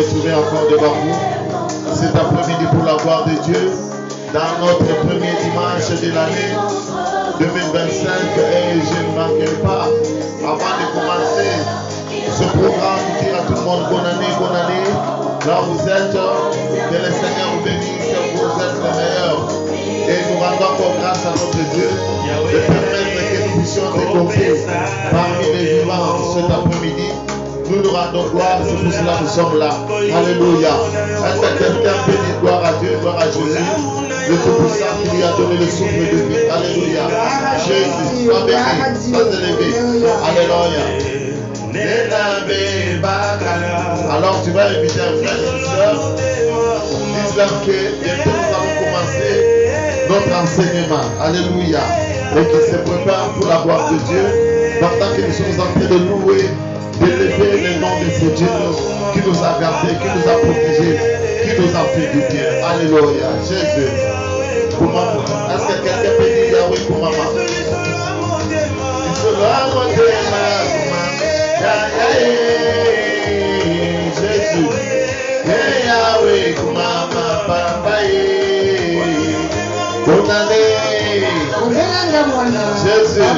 retrouver encore devant vous cet après-midi pour la gloire de Dieu dans notre premier dimanche de l'année 2025 et je ne manquerai pas avant de commencer ce programme dire à tout le monde bonne année, là vous êtes, que le Seigneur vous bénisse, vous êtes les meilleurs et nous rendons encore grâce à notre Dieu de permettre que nous puissions découvrir parmi les vivants cet après-midi. Nous nous rendons gloire, c'est pour cela que nous sommes là. Alléluia. Est-ce que quelqu'un peut dire gloire à Dieu, gloire à Jésus, le Tout-Puissant qui lui a donné le souffle de vie. Alléluia. Jésus, sois béni, sois élevé. Alléluia. Alors tu vas inviter un frère et une soeur. Dis-leur que bientôt nous allons commencer notre enseignement. Alléluia. Et qu'ils se préparent pour la gloire de Dieu. Pendant que nous sommes en train de louer, d'élever le nom de ce Dieu qui nous a gardés, qui nous a protégés, qui nous a fait du bien. Alléluia. Jésus. Pour maman. Est-ce que quelqu'un peut dire Yahweh pour maman? Jésus. Yahweh pour maman. Papa. Bonne année. Jésus.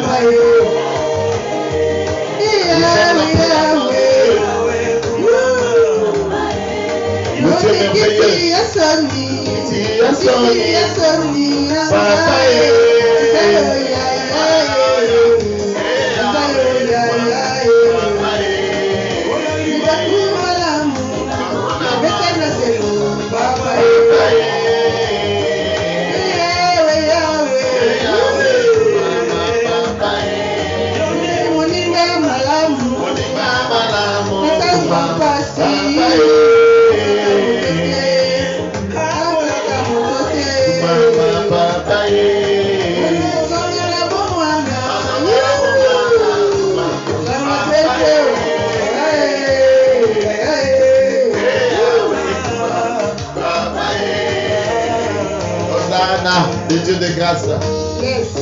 Le Dieu de grâce,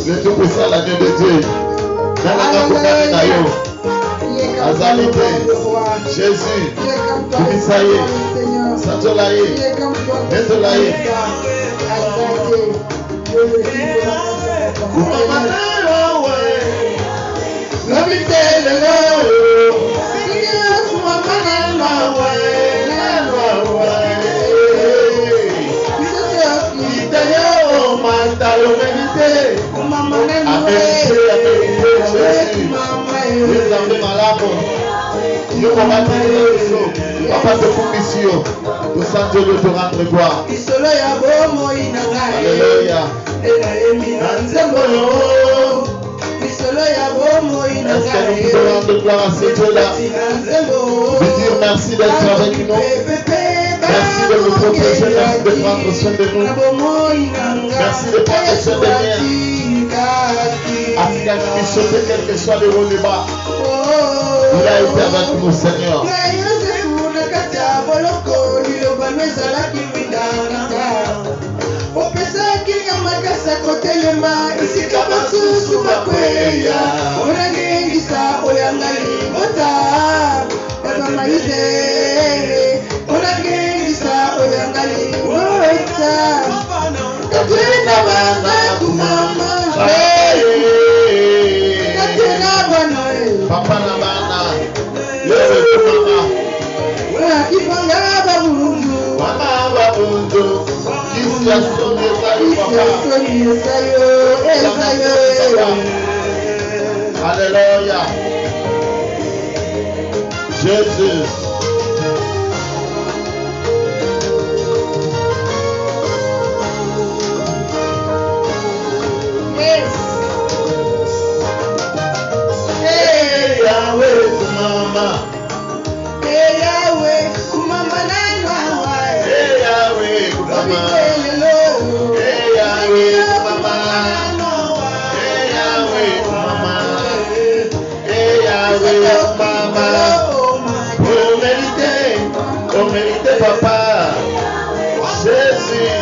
le Tout-Puissant, l'agneau de Dieu, Jésus, Tumisaye, Satolaye, Netolaye, Papa de commission, nous sommes de te rendre gloire. Alléluia. Est-ce que nous pouvons rendre gloire à ce Dieu-là? De dire merci d'être avec nous. Merci de nous protéger, merci de prendre soin de nous. Merci de prendre soin de nous. Afin que nous sauter quel que soit le haut et le bas. Il a été avec nous, Seigneur. Papa na bana, lewe mama babundu, kisi papa. Alléluia. Jésus. Papa, Jésus,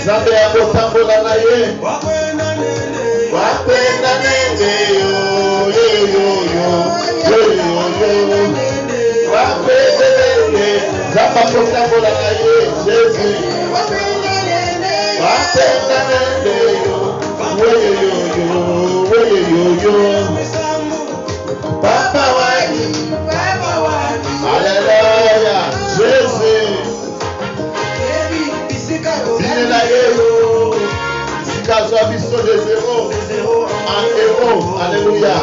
Zambe akotambola na ye, wakwenda nende yo, wakwenda nende Jésus. Papa Wani. Alléluia. Jésus. Biso de zéro en héros. Alléluia.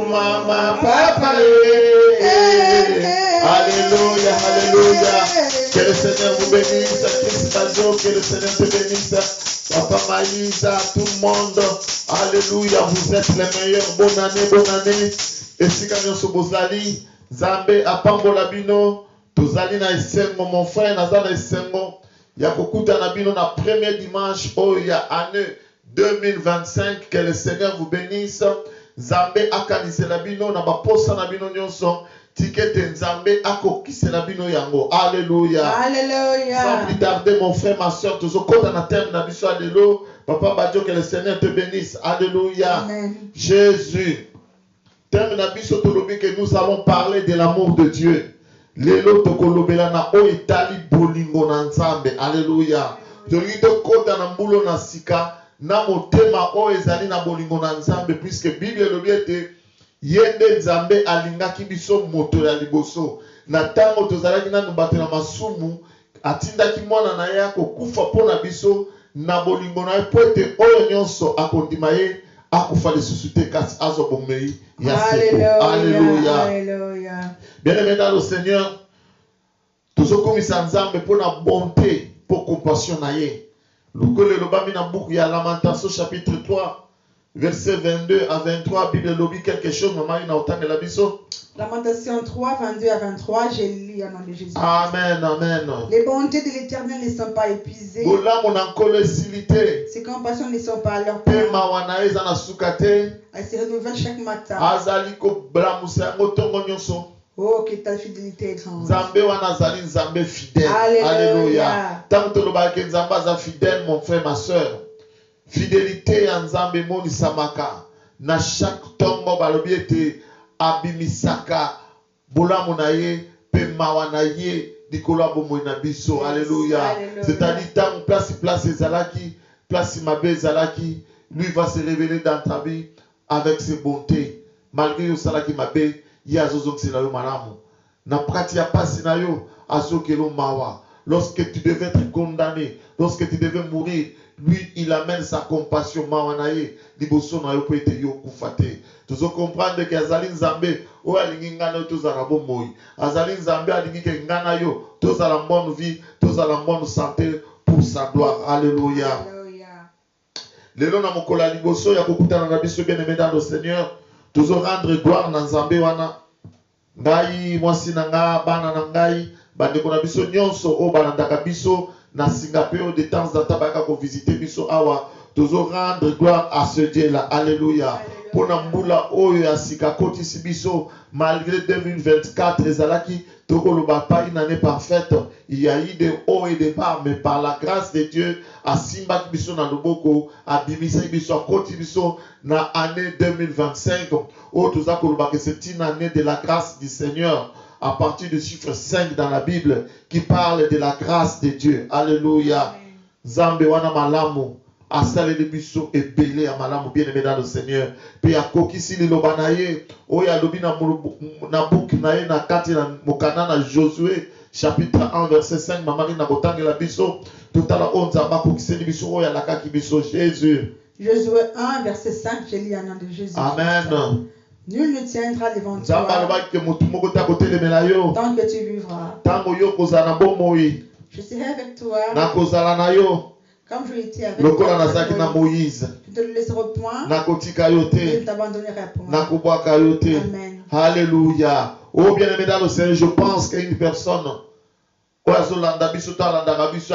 Mama, papa, alléluia, alléluia. Que le Seigneur vous bénisse, Christ Bazo, que le Seigneur te bénisse. Papa Maïsa, tout le monde, alléluia, vous êtes les meilleurs. Bonne année, bonne année. Et si quand nous bozali, Zambé, Apambola Bino, Tozali na Essengo, mon frère, Nazana Essengo, Yakokuta Nabino, na premier dimanche, oh, il y a année 2025, que le Seigneur vous bénisse. Zambé akanisela bino na baposa na bino nyonso tikete Nzambe akokisela bino yango. Alléluia. Alléluia. Sans plus tarder mon frère ma soeur tozo kota na terme na biso alléluia. Papa Badio que le Seigneur te bénisse. Alléluia. Amen. Jésus. Terme na biso tolobi que nous allons parler de l'amour de Dieu. Lelo tokolobela na o etali bolingo na Nzambe. Alléluia. Tolingi to kota na mbulo na sika. Na motema o ezali na bolingo na Nzambe puisque Bible elobi ete yende Nzambe alingaki biso moto ya liboso na tango tozalaki nanu bato na masumu atindaki mwana na ye akokufa mpona biso na bolingo na ye po ete oyo nyonso akondima ye akufa lisusu te kasi azwa bomei ya seko. Alléluia. Bien-aimé dans le Seigneur, tozokomisa Nzambe mpona bonté pour compassion na ye. Le lobami na book ya Lamentation chapitre 3 verset 22 à 23 Bible lobi quelque chose maman ina otanga la biso. Lamentation 3 22 à 23 j'ai lu au nom de Jésus. Amen, amen. Les bontés de l'Éternel ne sont pas épuisées. Ses compassions ne sont pas à leur terme. Elles se renouvellent chaque matin. Oh, que ta fidélité est grande. Nzambe wana zali Nzambe fidèle. Alléluia. Tant que le Nzambe est fidèle, mon frère, ma soeur. Fidélité à Nzambe moni samaka. Na chaque tongo balobi ete abimisaka. Bola monaye pe mawanaye dikola bomo na biso. Alléluia. C'est-à-dire tant place ezalaki, place mabe ezalaki, lui va se révéler dans ta vie avec ses bontés. Malgré yo salaki mabe. Lorsque tu devais être condamné, lorsque tu devais mourir, lui il amène sa compassion. Tu dois comprendre que Azali Nzambe, o alingi ngana tozala bomoi. Azali Nzambe alingi ke ngana yo, tozala bonne vie, tozala bonne santé pour sa gloire. Alléluia. Lelo na mokola liboso ya kokutana na biso bien-aimé dans le Seigneur. Toujours rendre gloire na Nzambe wana. Ngai mwasi na nga bana na ngai bandeko na biso nyonso o balandaka biso na Singapour de temps en temps baka ko visiter biso awa. Toujours rendre gloire à ce Dieu là. Alléluia. Pour na mbula oyo ya sika kotisi biso malgré 2024 ezalaki tokoloba pas une année parfaite. Il y a eu des hauts et des bas, mais par la grâce de Dieu, à Simba Biso na Loboko, à Bimisa Biso, à Koti Biso, na année 2025, oh, tout ça, c'est une année de la grâce du Seigneur, à partir du chiffre 5 dans la Bible, qui parle de la grâce de Dieu. Alléluia. Zambe wana malamu. Asale de biso et belé à malamu bien-aimé dans le Seigneur. Puis à kokisi li lobanaye, oh ya lobi na bouk naye na kati na mokana na Josué chapitre 1 verset 5 mamari na botangi la biso tout à la honte ma kokisi li biso oh ya la kaki biso Jésus. Josué 1 verset 5 je lis au nom de Jésus. Amen. Nul ne tiendra devant toi tant que tu vivras. Je serai avec toi. Comme je l'étais avec Moïse. Je ne te laisserai point. Je ne t'abandonnerai point. Amen. Alléluia. Oh bien-aimé dans le Seigneur, je pense qu'une personne a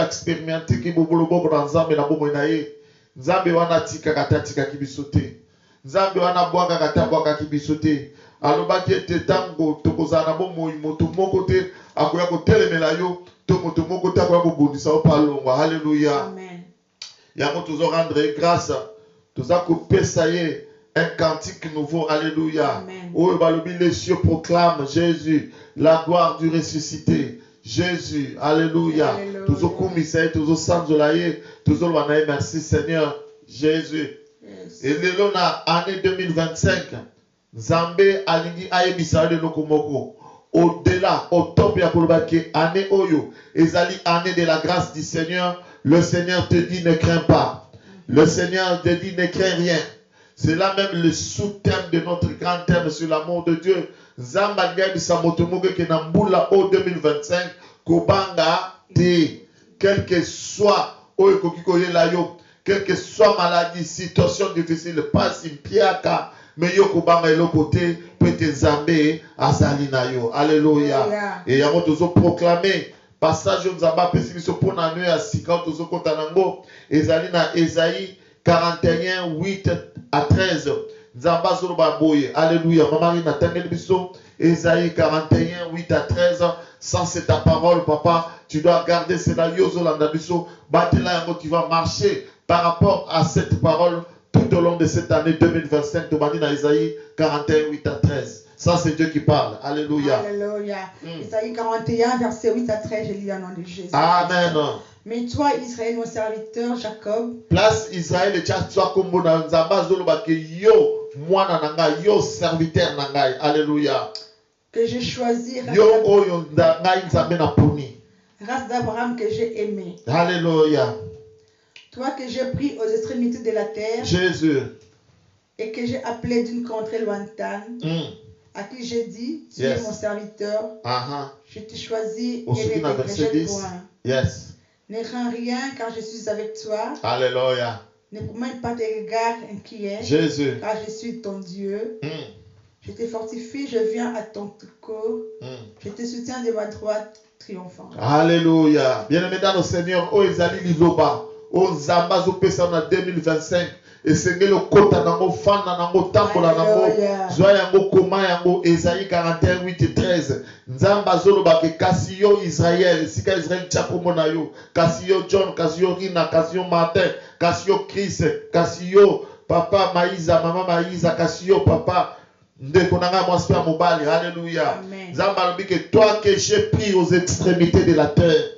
expérimenté qui Nzambe wana tika kata tika kibisote. Nzambe wana bwaka kata bwaka kibisote. Alobaki ete tango tokozala na bomoi moto moko te akoya kotelemela yo to moto moko te akoya kobundisa yo palongwa. Alléluia. Amen. Yango tozo rendre grâce. Toza kopesa ye un cantique nouveau. Alléluia. Oh, les cieux proclament Jésus, la gloire du ressuscité. Jésus, alléluia. Tous au commissaire, tous au sang de l'aïe, tous au loanaï, merci Seigneur. Jésus. Et le na année 2025, Zambé alingi aye bisale no komoko. Au-delà, au top ya kolobake, année oyo, ezali année de la grâce du Seigneur. Le Seigneur te dit ne crains pas. Le Seigneur te dit ne crains rien. C'est là même le sous-thème de notre grand thème sur l'amour de Dieu. Zamba Gabi Samotomoge Kenambula au 2025. Kobanga te. Quel que soit, quelle que soit maladie, situation difficile, pas simpiaka, mais yo kobanga et l'autre côté, peut-être Zambé, Azalina yo. Alléluia. Et yamo tozo proclamé. Passage aux Zamba Pessimiso pour la nuit à Sika, tozo Kotanango, Ezalina Esaïe 41, 8 à 13. Nzamba Zoroba Boye. Alléluia. Maman Nathalie Bisso. Esaïe 41, 8 à 13. Sans c'est ta parole, papa. Tu dois garder cela. Yozo Landabiso. Batela Yango, tu vas marcher par rapport à cette parole tout au long de cette année 2025. Tomadina Esaïe 41, 8 à 13. Ça, c'est Dieu qui parle. Alléluia. Alléluia. Esaïe 41, verset 8 à 13. Je lis au nom de Jésus. Amen. Mais toi, Israël, mon serviteur, Jacob. Place Israël et Tchastua Kombo na Nzamba Zolobake yo, mwana nanga, yo serviteur nanga. Alléluia. Que j'ai choisi. Yo oyo nanga Nzambe na poni. Race d'Abraham que j'ai aimé. Alléluia. Toi que j'ai pris aux extrémités de la terre. Jésus. Et que j'ai appelé d'une contrée lointaine. À qui j'ai dit, tu es mon serviteur. Je t'ai choisi et ne te rejette point. Yes. Ne crains rien car je suis avec toi. Alléluia. Ne promène pas tes regards inquiets. Jésus. Car je suis ton Dieu. Je te fortifie, je viens à ton secours. Je te soutiens de ma droite triomphante. Alléluia. Bien-aimé dans le Seigneur, oh Ezali Liloba, oh Zamba Zopesa en 2025. Et c'est le kota nango fana nango tambola nango joa yango koma yango Esaïe 41 8 et 13 nzamba zoloba ke kasi yo Israël sika Israël tchakomo na yo kasi yo John kasi yo Rina kasi yo Martin kasi yo Chris kasi yo papa Maïza mama Maïza kasi yo papa ndeko nanga mwasi pa mobali. Alléluia. Nzamba lobi ke toi que j'ai pris aux extrémités de la terre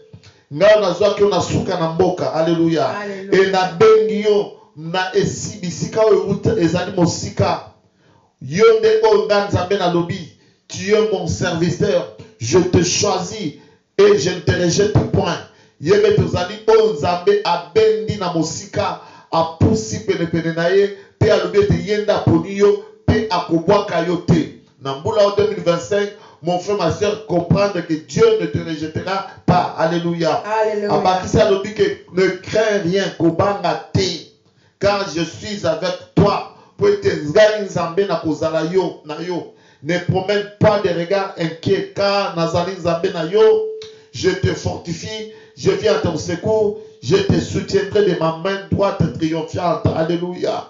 nga na zwa ke na suka na mboka. Alléluia. Et na bengi yo na esi bisika oyo ezali mosika yonde o nganzambe na lobi tu es mon serviteur, je te choisis et je ne te rejette point. Yebe tozali o nzambe abendi na mosika apusi pene pene na ye pe alobi ete yenda poni yo pe akobwaka yo te na mbula 2025. Mon frère, ma soeur, comprendre que Dieu ne te rejettera pas. Alléluia. Abakisi alobi que ne crains rien kobanga te car je suis avec toi. Ne promène pas de regards inquiets, car je te fortifie, je viens à ton secours, je te soutiendrai de ma main droite triomphante. Alléluia.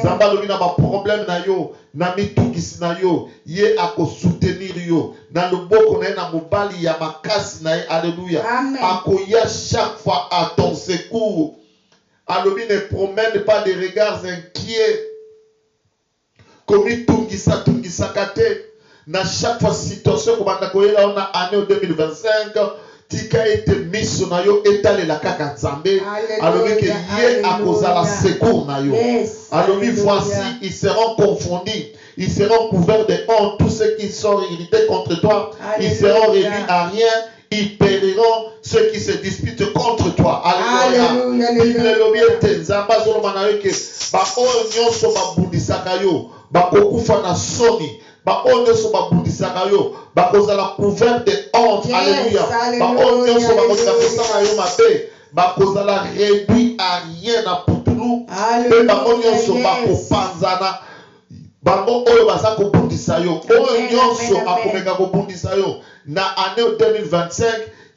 Zamba lobi na ba problème na yo, na mitungisi na yo, ye ako soutenir yo. Na loboko na ye na mobali ya makasi na ye. Alléluia. Ako ya chaque fois à ton secours. Alobi ne promène pas des regards inquiets. Comme tungisa kate. Na chaque fois situation comme on a année 2025, tika ete miso na yo etale la kaka nzambe. Alobi que yé a cause la secours na yo. Alobi voici ils seront confondus. Ils seront couverts de honte. Tous ceux qui sont irrités contre toi, ils seront réduits à rien. Ils périront ceux qui se disputent contre toi. Alléluia. Bible lobi ete nzamba zolo na yo ke ba oyo nyonso babundisaka yo bakokufa na soni. Ba oyo nyonso babundisaka yo bakozala couvert de honte. Alléluia. Ba oyo nyonso bakozala kosala yo mabe bakozala réduit à rien na putulu. Pe bango nyonso bakopanzana. Bango oyo baza kobundisa yo oyo nyonso akomeka kobundisa yo na année 2025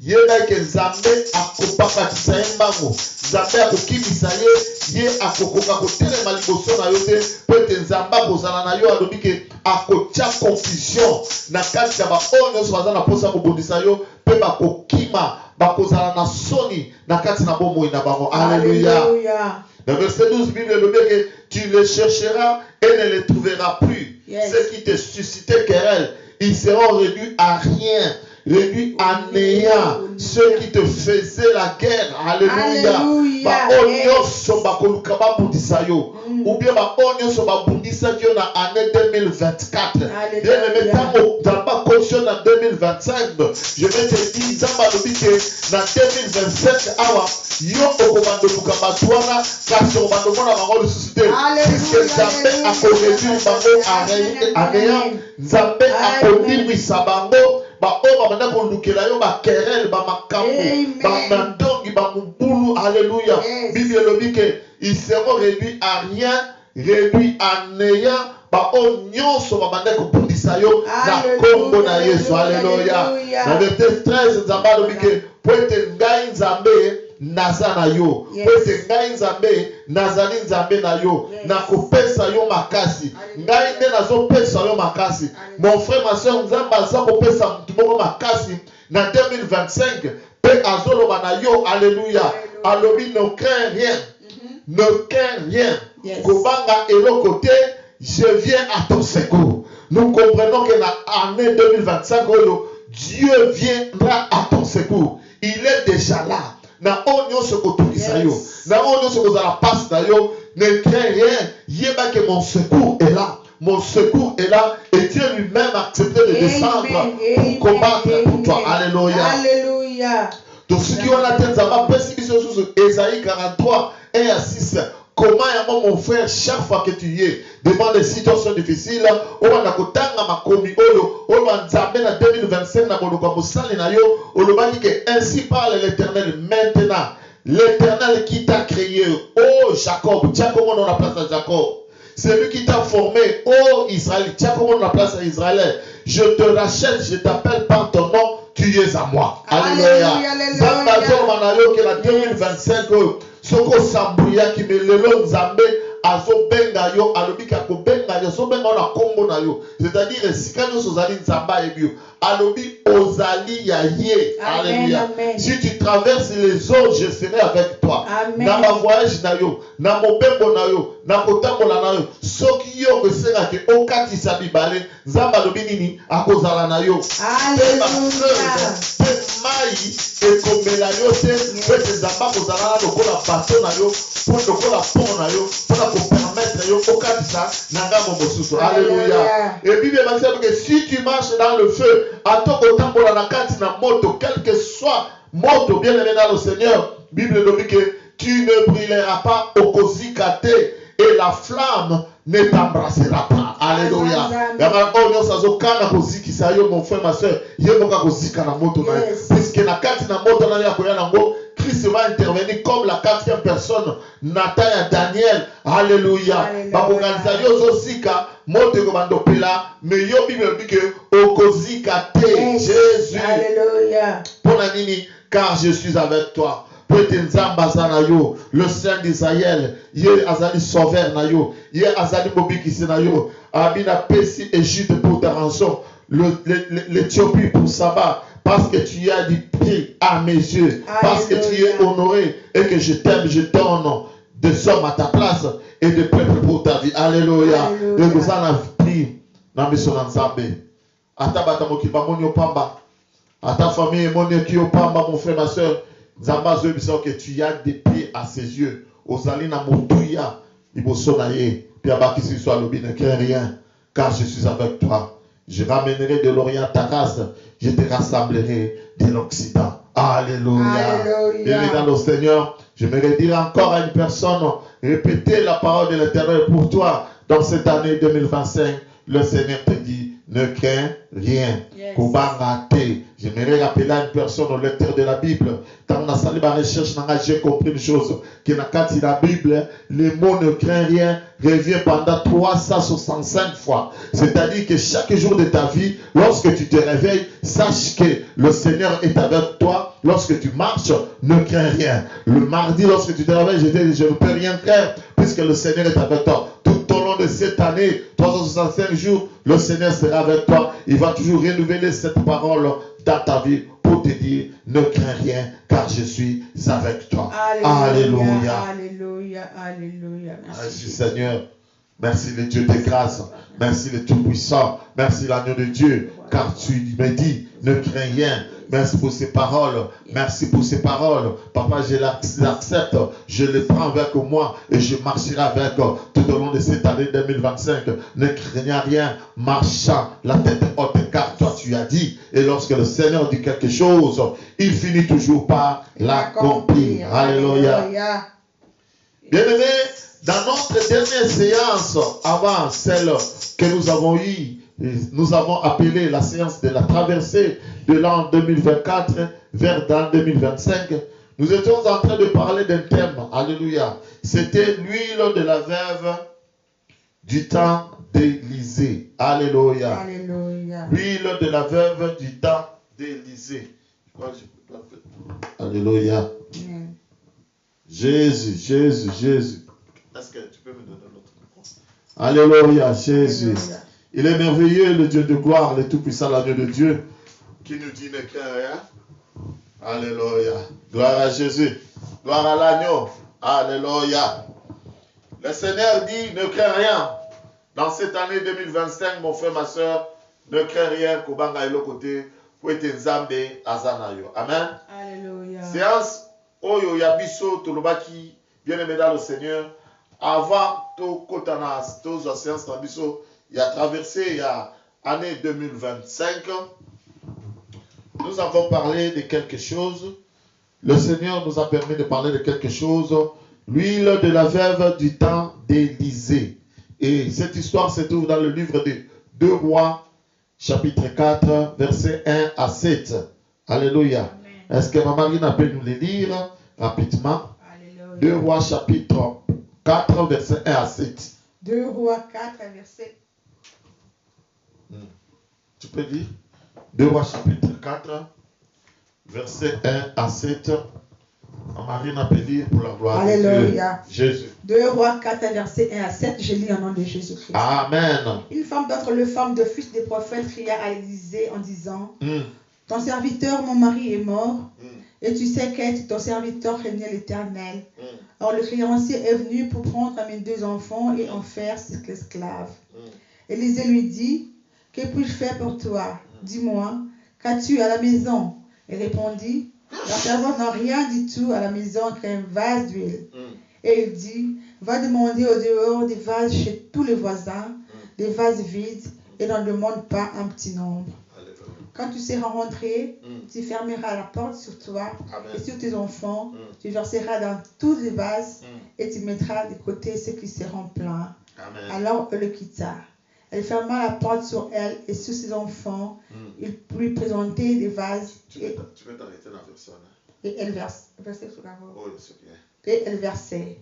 yeba ke Nzambe akopaka tisaembango Nzambe akokimisa ye akokoka kotelema liboso na yo te pete Nzambe akozala na yo alobi ke akotia confusion na kati ya baoyo nyonso baza na posa kobundisa yo pe bakokima bakozala na soni na kati na bomoi na bango. Alléluia. Le verset 12, Bible elobi ke tu les chercheras et ne les trouveras plus. Ceux qui te suscitaient querelle, ils seront réduits à rien, réduits à néant. Ceux qui te faisaient la guerre, alléluia. Ou bien na année 2024. Bien aimé, dans ma caution en 2025, je vais te dire, dans 2025, yo okomando lukamatwana kasi okomando mona bango ressuscité puisque Nzambe akoréduire bango à néant. Nzambe akodimisa bango baoyo babanda kolukela yo bakerele bamakambo bamandongi bamubulu. Alléluia. Bible elobi ke ils seront réduits à rien, réduits à néant. Baoyo nyonso babanda kobundisa yo na kombo na Yesu. Alléluia. Na verset 13 Nzambe alobi ke po ete ngai Nzambe naza na yo, po ete ngai Nzambe nazali Nzambe na yo, nakopesa yo makasi. Ngai nde nazopesa yo makasi. Mon frère, ma soeur, Nzambe aza kopesa mutu moko makasi na 2025 pe azoloba na yo. Alléluia. Alobi ne crains rien, ne crains rien. Kobanga eloko te, je viens à ton secours. Nous comprenons que dans l'année 2025 Dieu viendra à ton secours. Il est déjà là. Na onyo se kotukisa yo, na onyo se kozala passe na yo, ne crains rien. Yeba que mon secours est là. Mon secours est là et Dieu lui-même a accepté de descendre pour combattre pour toi. Alléluia. Alléluia. Donc ce qui ont la tête, ça va passer sur Ésaïe 43 et à 6. Comment mon frère, chaque fois que tu y es devant des situations difficiles, on va nakotanga makomi olo, on va nzambe na 2025 na koluka musali na yo, on va dire que ainsi parle l'Éternel maintenant. L'Éternel qui t'a créé, oh Jacob, tiens comment on a place à Jacob. C'est lui qui t'a formé, oh Israël, tiens comment on a place à Israël. Je te rachète, je t'appelle par ton nom, tu es à moi. Alléluia. Que la 2025 soko sambuya ki melelo Nzambe azo benga yo alobi ka ko benga yo so benga na kombo na yo, c'est-à-dire sikano sozali Nzamba ebio alobi ozali ya ye. Alléluia. Si tu traverses les eaux, je serai avec toi. Na ma voyage na yo, na mobembo na yo, na kotambola na yo, soki yo kosenga ke okatisa bibale Nzamba alobi nini akozala na yo. Alléluia. Mai ekomela yo te pete Nzamba kozala lokola bato na yo pour lokola pont na yo pour permettre yo okatisa na ngambo mosusu. Alléluia. Et Bible dit que si tu marches dans le feu atoko tambola na kati na moto, quel que soit moto, bien aimé dans le Seigneur, Bible dit que tu ne brilleras pas au kozikate et la flamme ne t'embrassera pas. Alléluia. Mon frère, ma soeur, puisque na kati na moto na yango, Christ va intervenir comme la quatrième personne, Nathan Daniel. Alléluia. Mais yo Bible dit que okozika te Jésus. Alléluia. Pour la nini, car je suis avec toi. Le Saint d'Israël, Yé Azali sauveur na yo, Yé Azali Bobikisi na yo, Abina Pessi Égypte pour ta rançon, l'Éthiopie pour Saba, parce que tu as du prix à mes yeux, parce que tu es honoré et que je t'aime, je donne des hommes à ta place et des peuples pour ta vie. Alléluia. Et vous en avez pris dans mission d'Anzambe. Atabata mokiba monyo pamba, ata famille monyo kiyo pamba, mon frère, ma soeur. Nzamba zo biso que tu as des pieds à ses yeux. Ozali na motuya ibosonaye. Pia bakisi soit lobi ne crains rien, car je suis avec toi. Je ramènerai de l'Orient ta race, je te rassemblerai de l'Occident. Alléluia. Bien dans le Seigneur, je me dire encore à une personne, répétez la parole de l'Éternel pour toi dans cette année 2025. Le Seigneur te dit, ne crains rien. J'aimerais rappeler à une personne, au lecteur de la Bible, dans la salle de recherche, j'ai compris une chose, que dans la Bible, le mot ne craint rien revient pendant 365 fois. C'est-à-dire que chaque jour de ta vie, lorsque tu te réveilles, sache que le Seigneur est avec toi. Lorsque tu marches, ne crains rien. Le mardi, lorsque tu te réveilles, je ne peux rien craindre, puisque le Seigneur est avec toi. Tout au long de cette année, 365 jours, le Seigneur sera avec toi. Il va toujours renouveler cette parole dans ta vie pour te dire, ne crains rien, car je suis avec toi. Alléluia. Alléluia. Alléluia. Merci Seigneur. Merci le Dieu de grâce. Merci le Tout-Puissant. Merci l'agneau de Dieu. Car tu me dis, ne crains rien. Merci pour ces paroles. Merci pour ces paroles. Papa, je l'accepte. Je les prends avec moi et je marcherai avec tout au long de cette année 2025. Ne craignant rien, marchant la tête haute, car toi tu as dit. Et lorsque le Seigneur dit quelque chose, il finit toujours par l'accomplir. Alléluia. Bien-aimés, dans notre dernière séance, avant celle que nous avons eue, nous avons appelé la séance de la traversée de l'an 2024 vers l'an 2025. Nous étions en train de parler d'un thème. Alléluia. C'était l'huile de la veuve du temps d'Élisée. Alléluia. Alléluia. L'huile de la veuve du temps d'Élisée. Alléluia. Jésus, Jésus, Jésus. Est-ce que tu peux me donner l'autre micro? Alléluia, Jésus. Alléluia. Il est merveilleux, le Dieu de gloire, le Tout-Puissant, l'agneau de Dieu, qui nous dit ne crains rien. Alléluia. Gloire à Jésus. Gloire à l'agneau. Alléluia. Le Seigneur dit ne crains rien. Dans cette année 2025, mon frère, ma soeur, ne crains rien. Kobanga ilo côté. Pour être nzambe azanayo. Amen. Alléluia. Séance oyo yabiso tolobaki bien aimé dans le Seigneur. Avant to kotana to séance nabiso. Il a traversé l'année 2025. Nous avons parlé de quelque chose. Le Seigneur nous a permis de parler de quelque chose. L'huile de la veuve du temps d'Élisée. Et cette histoire se trouve dans le livre de 2 Rois, chapitre 4, versets 1 à 7. Alléluia. Est-ce que Maman Marine peut nous les lire rapidement? Alléluia. 2 Rois, chapitre 4, versets 1 à 7. 2 Rois 4, verset. Tu peux lire 2 Rois chapitre 4, verset 1 à 7. Marine peut lire pour la gloire Alléluia. de Dieu. Jésus. 2 Rois 4, verset 1 à 7. Je lis au nom de Jésus-Christ. Amen. Une femme d'entre les femmes de fils des prophètes cria à Élisée en disant, ton serviteur, mon mari, est mort. Et tu sais qu'être ton serviteur craignait l'Éternel. Or le créancier est venu pour prendre mes 2 enfants et en faire ses esclaves. Élisée lui dit, que puis-je faire pour toi? Dis-moi, qu'as-tu à la maison? Elle répondit, la servante n'a rien du tout à la maison qu'un vase d'huile. Et il dit, va demander au dehors des vases chez tous les voisins, des vases vides, et n'en demande pas un petit nombre. Quand tu seras rentré, tu fermeras la porte sur toi et sur tes enfants, tu verseras dans tous les vases et tu mettras de côté ceux qui seront pleins. Alors elle le quitta. Elle ferma la porte sur elle et sur ses enfants. Il lui présentait des vases. Tu peux t'arrêter dans la version. Et elle versait sur la voix. Et elle versait.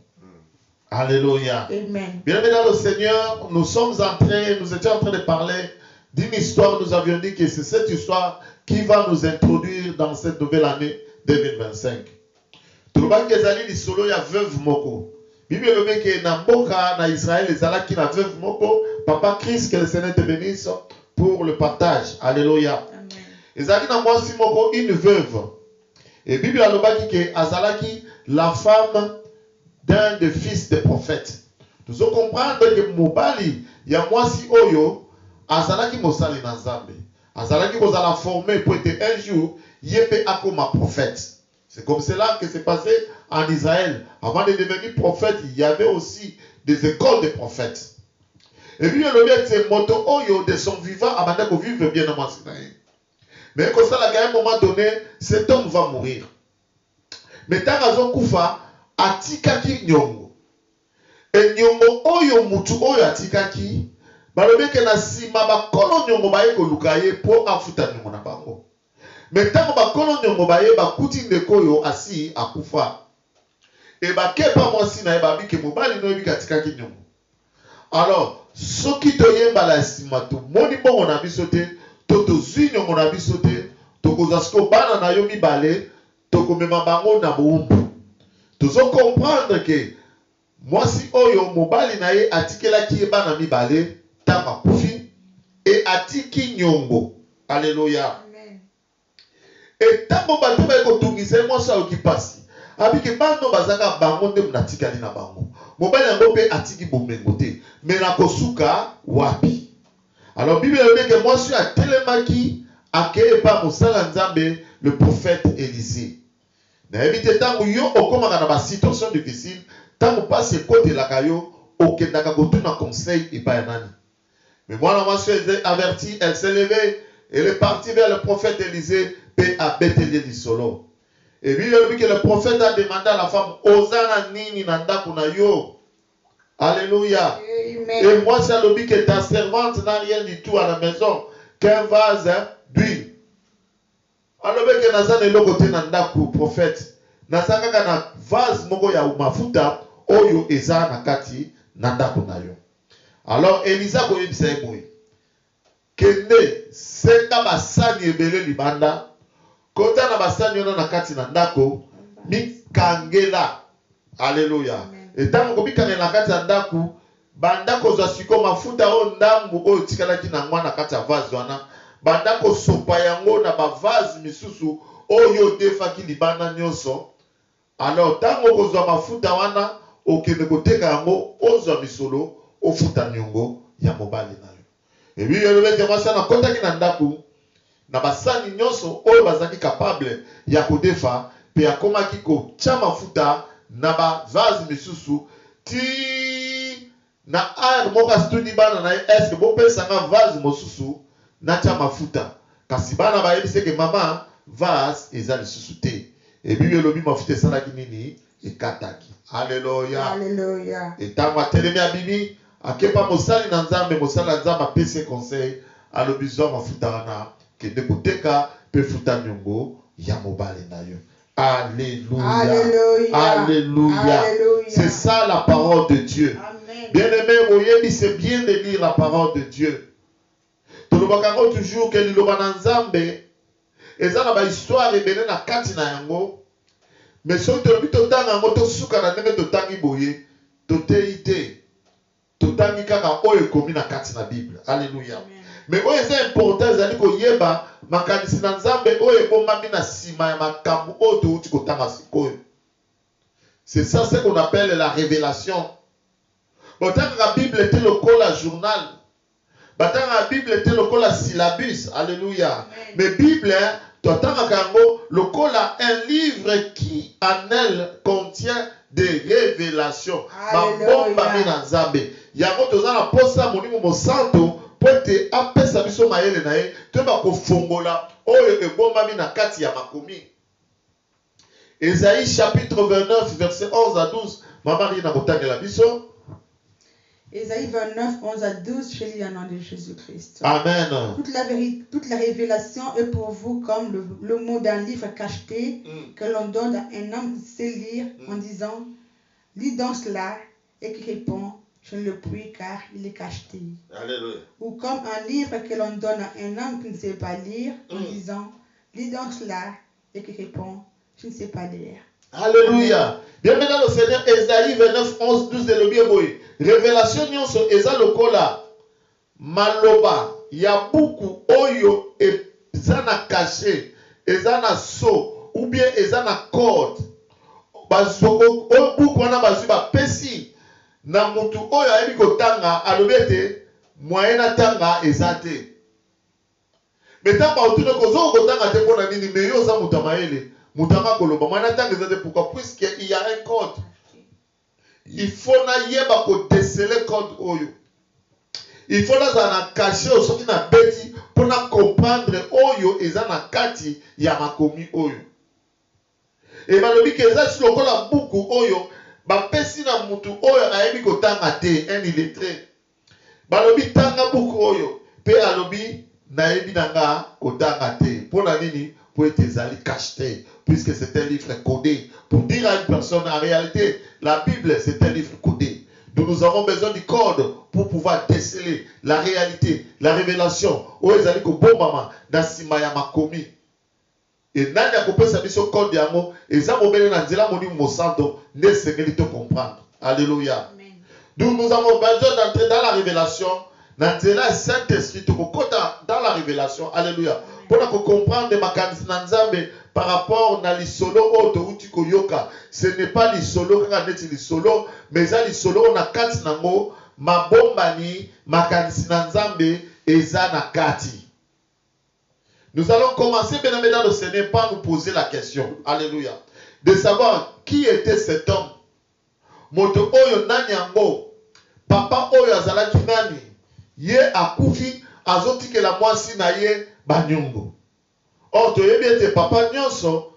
Alléluia. Amen. Bien aimé dans le Seigneur, nous étions en train de parler d'une histoire. Nous avions dit que c'est cette histoire qui va nous introduire dans cette nouvelle année 2025. Tout le monde qui est allé du solo, il y a veuve moko. Bible le mec qui est dans Boka, dans Israël, les ala qui n'a veuve moko. Papa Christ, que le Seigneur te bénisse pour le partage. Alléluia. Les ala qui n'a moi si moko une veuve. Et Bible a le baki qui est azalaki la femme d'un des fils des prophètes. Nous allons comprendre que Mobali, il y a moi si oyo, azalaki mosali na Nzambe. Azalaki mosala formé pour être un jour, yépe akoma prophète. C'est comme cela que c'est passé en Israël. Avant de devenir prophète, il y avait aussi des écoles de prophètes. Et puis le mieux c'est moto oyo de son vivant, avant de vivre bien dans Sinaï. Mais comme ça, à un moment donné, cet homme va mourir. Mais tant que Koufa, atikaki nyongo. Et nyongo oyo mutu oyo atikaki, balobi ke na sima bakolo nyongo baye koluka ye po afuta nyongo na bango. Mais tango bakolo nyongo baye bakuti ndeko oyo asi akufa. Et bakepa mwasi na ye babi ke mobali no yebi katikaki nyongo. Alors, soki toyemba la sima to moni bongo na biso te, to tozwi nyongo na biso te, tokozwa siko bana na yo mibale, tokomema bango na boumbu. Tozo comprendre ke mwasi oyo mobali na ye atikelaki ye bana mibale tango akufi et atiki nyongo. Alléluia. Amen. Et tango bato baye kotungisa mwasi oyo kipasi, abiki bano bazaka bango nde munatikali na bango. Mobali yango pe atiki bomengo te, mais na kosuka wapi. Alors Bible dit que mwasi a telemaki akeye pa mosala nzambe le prophète Élisée. Na ebite tango yo okomaka na ba situation difficile, tango passe kote la kayo okendaka kotuna conseil epa ya nani. Mais moi la mwasi était avertie, elle s'est levée, elle est partie vers le prophète Élisée pe a Bethléem du solo. Et puis il dit que le prophète a demandé à la femme Osana nini na ndako na yo. Alléluia. Amen. Et moi ça le dit que ta servante n'a rien du tout à la maison qu'un vase d'huile. Alors que nazana eloko te na ndako prophète. Nazaka kana vase moko ya mafuta oyo eza na kati na ndako na yo. Alors Elisa ko yebisa ye boye. Kende senga basani ebele libanda. Kota na basani ona na kati na ndako mikangela. Alléluia. Et tango komikangela na kati na ndako bandako za siko mafuta o ndambu oyo tikalaki na ngwa na kati ya vase wana. Bandako sopa yango na ba vase misusu oyo defaki libanda nyonso. Alors tango kozwa mafuta wana okende koteka yango ozwa misolo ofuta nyongo ya mobali na yo. Et puis yelobete mwasi na kotaki na ndako na basani nyonso oyo bazaki capable ya kodefa pe akomaki kotia mafuta na ba vase misusu ti na ar moka studi bana na est ce bopesa nga vase mosusu na tia mafuta kasi bana bayebise ke mama vase eza lisusu te. Et puis elobi mafuta esalaki nini ekataki. Alléluia. Alléluia. Et tango atelemi abimi akepa mosali na nzambe, mosali na nzambe apesi conseil alobi zwa mafuta wana kende koteka pe futa nyongo ya mobali na yo. Alléluia. Alléluia. Alléluia. Alléluia. C'est ça la parole de Dieu. Amen. Bien-aimé, oyebi, c'est bien de lire la parole de Dieu. Tolobaka toujours que liloba na nzambe eza na ba histoire ebele na kati na yango. Mais soki tolobi totanga yango tosuka na ndenge totangi boye toteyi te. Totangi kaka oyo ekomi na kati na Bible. Alléluia. Mais oyo eza important ezali koyeba makanisi na nzambe oyo ebomami na nsima ya makambo oyo touti kotanga sikoyo. C'est ça ce qu'on appelle la révélation. Botanga la Bible te lokola journal. Batanga la Bible te lokola syllabus. Alléluia. Mais Bible totanga kango lokola un livre qui en elle contient des révélations. Mabomba mina nzambe. Yango tozana posa monimo mosanto pote apesa biso mayele na ye toba kofongola oyo ebomba mina kati ya makomi. Ésaïe chapitre 29 verset 11 à 12. Maman ri na kotangela biso. Ésaïe 29, 11 à 12, je lis au nom de Jésus-Christ. Amen. Toute la révélation est pour vous comme le mot d'un livre cacheté que l'on donne à un homme qui sait lire en disant « Lis donc cela » et qui répond « Je ne le puis car il est cacheté. » Alléluia. Ou comme un livre que l'on donne à un homme qui ne sait pas lire en disant « Lis donc cela » et qui répond « Je ne sais pas lire. » Alléluia. Bien maintenant le Seigneur, Ésaïe 29, 11, 12 de l'Obieboy. Révélation nyonso eza lokola maloba ya buku oyo eza na caché, eza na so ou bien eza na code. Bazoko oyo buku wana bazwi bapesi na mutu oyo ayebi kotanga alobi ete moyen na tanga eza te. Metamba otune kozoko kotanga te mpona nini me yo oza mutu amayele. Mutanga koloba mwana tanga ezate pourquoi puisqu'il y a un code. Il faut na yeba ko déceler code oyo. Il faut na za cacher osoki na beti pour na comprendre oyo eza na kati ya makomi oyo. Et balobi ke eza si lokola buku oyo bapesi na mutu oyo ayebi kotanga te un illettré. balobi tanga buku oyo pe alobi nayebi nanga kotanga te pona nini pour être ezali cacheté puisque c'est un livre codé pour dire à une personne en réalité la Bible c'est un livre codé. Nous avons besoin du code pour pouvoir déceler la réalité, la révélation. Oh, ezali ko bon maman na sima ya makomi. Et nani akopesa biso code yango eza mobele na nzela moni mosanto ne sengeli to comprendre. Alléluia. Donc nous avons besoin d'entrer dans la révélation. Dans la Saint-Esprit, dans la révélation. Alléluia. Pour comprendre makanisi na Nzambe par rapport na lisolo oto utiko yoka. Ce n'est pas lisolo kaka neti lisolo, mais ça lisolo na kati nango mabombani makanisi na Nzambe eza na kati. Nous allons commencer bien dans le Seigneur par nous poser la question. Alléluia. De savoir qui était cet homme. Moto oyo nani yango. Papa oyo azalaki nani. Ye akufi azotike la mwasi na ye banyongo. Or toyebi ete papa nyonso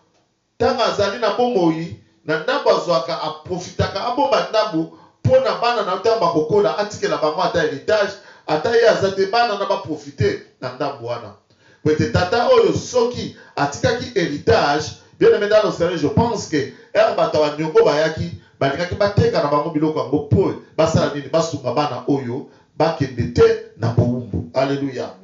tanga azali na bomoi na ndambo azwaka aprofitaka abomba ndambo pona bana na tamba kokola atike la bango ata héritage ata ye azate bana na ba profiter na ndambo wana. Peut-être tata oyo soki atikaki héritage bien aimé dans le Seigneur je pense que erbata banyongo bayaki balingaki bateka na bango biloko yango po basala nini basunga bana oyo bakende te na boumbu. Alléluia.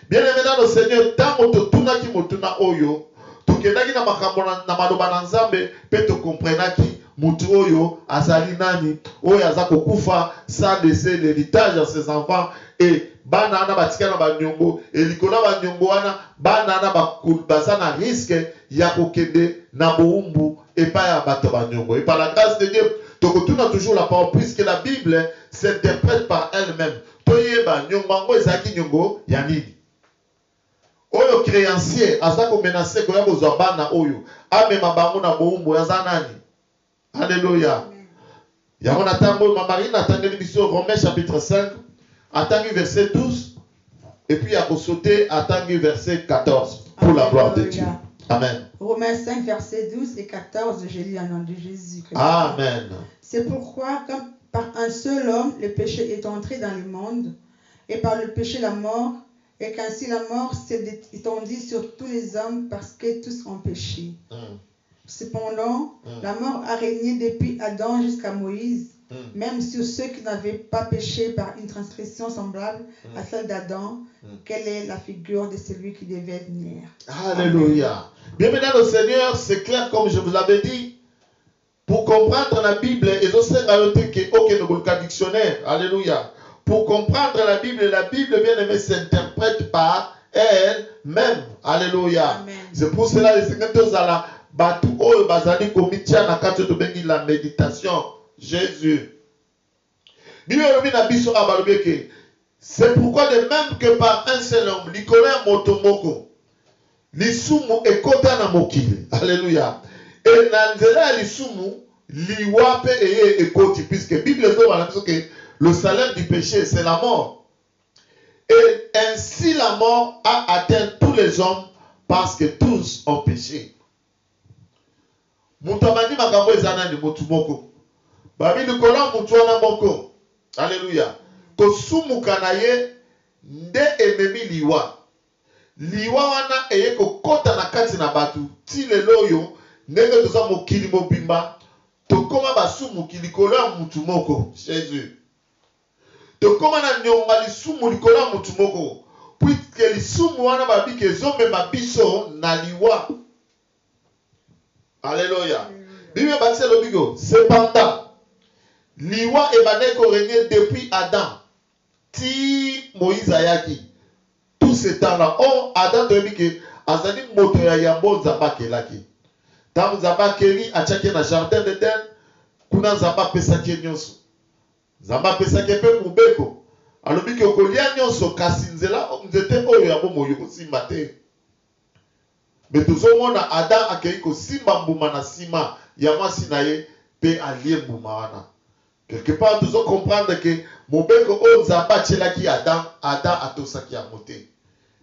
Bien aimé dans le Seigneur, tango totunaki motuna oyo, tokendaki na makambo na maloba na Nzambe, pe to comprenaki mutu oyo azali nani, oyo azako kufa sans laisser l'héritage à ses enfants et bana na batika na banyongo, et likona banyongo wana bana na bakulbaza na risque ya kokende na boumbu et pas ya bato banyongo. Et par la grâce de Dieu, tokotuna toujours la parole puisque la Bible s'interprète par elle-même. Toyeba nyongo ezaki nyongo ya nini? Oyo créancier azako menacer ko yabo bana oyo amema bango na boumbu yaza nani? Alléluia. Yango na tango Marie na tangeli biso Romains chapitre 5 atangi verset 12 et puis à sauter atangi verset 14 pour la gloire de Dieu. Amen. Romains 5 verset 12 et 14 je lis en nom de Jésus. Amen. C'est pourquoi comme par un seul homme le péché est entré dans le monde et par le péché la mort et qu'ainsi la mort s'est étendue sur tous les hommes parce que tous ont péché. Cependant, la mort a régné depuis Adam jusqu'à Moïse, même sur ceux qui n'avaient pas péché par une transgression semblable à celle d'Adam, quelle est la figure de celui qui devait venir. Alléluia. Bien maintenant, le Seigneur, c'est clair comme je vous l'avais dit. Pour comprendre la Bible, et je sais que dictionnaire. Alléluia. Pour comprendre la Bible, bien aimée, s'interprète par elle-même. Alléluia. C'est pour cela que les Seigneurs la batu oyo bazali komitia na kati to bengi la méditation. Jésus. C'est pourquoi de même que par un seul homme, l'ikola motomoko, lisumu ekota na mokili. Alléluia. Et nanzela lisumu liwape eye ekoti puisque Bible dit que le salaire du péché c'est la mort. Et ainsi la mort a atteint tous les hommes parce que tous ont péché. Mutamani makambo ezana ni motumoko. Babi likola mutuana moko. Alléluia. Kosumuka na ye nde ememi liwa. Liwa wana eye kokota na kati na batu. Ti lelo yo ndenge toza mokili mobimba. Tokoma basumuki likola mutumoko. Jésus. Tokoma na nyonga lisumu likola mutumoko. Puisque lisumu wana babi ke zombe mabiso na liwa. Alléluia. Bible bâtit le bigo. Cependant, liwa ebaneko régné depuis Adam. Ti Moïse ayaki. Tout ce temps-là, oh Adam te dit que azali moto ya yambo nzamba kelaki. Tam nzamba keli achaki na jardin d'Eden. Kuna nzamba pesaki nyonso. Nzamba pesaki pe mubeko. Alobi ke okolia nyonso kasi nzela nzete oyo ya bomo yokosimba te. Mais tout le monde Adam a accueilli que simba mbuma na sima ya mwasi na ye pe alie mbuma wana. Quelque part nous comprendre que mobeko o nzamba chelaki Adam atosaki ya mote.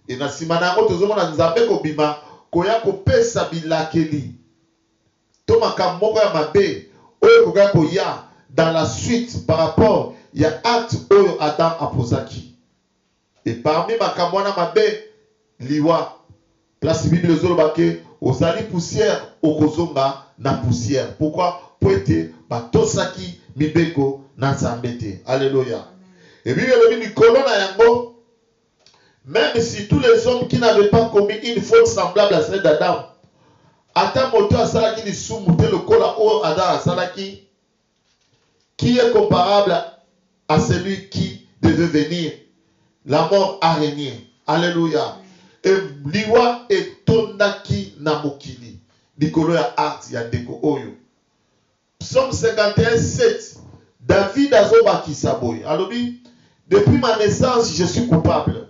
Et na sima na ngo tout le monde nzambe ko bima koya ko pesa bilakeli. To makambo ya mabe oyo koya ko ya dans la suite par rapport il y a acte oyo Adam aposaki. Et parmi makamwana mabe liwa place Bible zolobake ozali poussière okozonga na poussière. Pourquoi? Pour être batosaki mibeko na nzambete. Alléluia. Et puis le Nicolas na yango, même si tous les hommes qui n'avaient pas commis une faute semblable à celle d'Adam, Adam moto asalaki lisumu te lokola o Adam asalaki, qui est comparable à celui qui devait venir. La mort a régné. Alléluia. Et liwa etondaki na mokili. Likolo ya art ya ndeko oyo. Psaume 51, 7. David azobakisa boy. Alobi, depuis ma naissance, je suis coupable.